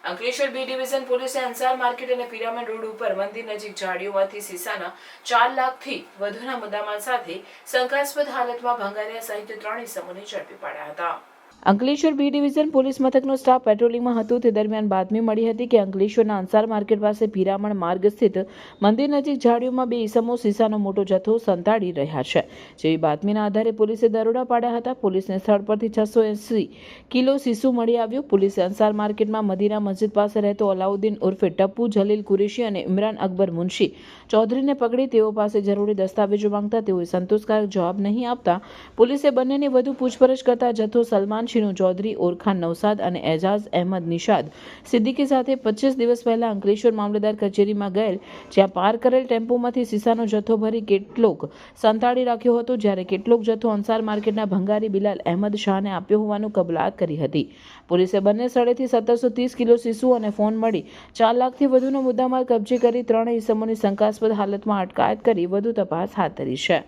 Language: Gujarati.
અંકલેશ્વર બી ડિવિઝન પોલીસે અંસાર માર્કેટ અને પિરામિડ રોડ ઉપર મંદિર નજીક ઝાડીઓમાંથી સીસાના 4 લાખથી વધુના મુદ્દામાલ સાથે શંકાસ્પદ હાલતમાં ભંગારિયા સહિત 3 ઇસમોને ઝડપી પાડ્યા હતા. અંકલેશ્વર બી ડિવિઝન પોલીસ મથકનો સ્ટાફ પેટ્રોલિંગમાં હતો તે દરમિયાન બાતમી મળી હતી કે અંકલેશ્વરના અંસાર માર્કેટ પાસે પિરામણ માર્ગ સ્થિત મંદિર નજીક ઝાડીઓમાં 2 ઇસમો સીસાનો મોટો જથ્થો સંતાડી રહ્યા છે. જેવી બાતમીના આધારે પોલીસે દરોડા પાડ્યા હતા. પોલીસને સ્થળ પરથી 680 કિલો સીસું મળી આવ્યું. પોલીસે અંસાર માર્કેટમાં મદીના મસ્જિદ પાસે રહેતો અલાઉદ્દીન ઉર્ફે ટપ્પુ જલીલ કુરેશી અને ઇમરાન અકબર મુનશી ચૌધરીને પકડી તેઓ પાસે જરૂરી દસ્તાવેજો માંગતા તેઓએ સંતોષકારક જવાબ નહીં આપતા પોલીસે બંનેની વધુ પૂછપરછ કરતા જથ્થો સલમાન શીનુ ચૌધરી, ઓરખાન નૌસાદ અને એજાઝ અહેમદ નિશાદ સિદ્દીકી સાથે 25 દિવસ પહેલા અંકલેશ્વર મામલતદાર કચેરીમાં ગયેલ, જ્યાં પાર્ક કરેલ ટેમ્પોમાંથી સીસાનો જથ્થો ભરી કેટલોક સંતાડી રાખ્યો હતો, જ્યારે કેટલોક જથ્થો અંસાર માર્કેટના ભંગારી બિલાલ અહેમદ શાહને આપ્યો હોવાનું કબૂલાત કરી હતી. પોલીસે બંને સ્થળેથી 1730 કિલો સીસુ અને ફોન મળી 4 લાખથી વધુનો મુદ્દામાલ કબજે કરી 3 ઇસમોની શંકાસ્પદ હાલતમાં અટકાયત કરી વધુ તપાસ હાથ ધરી છે.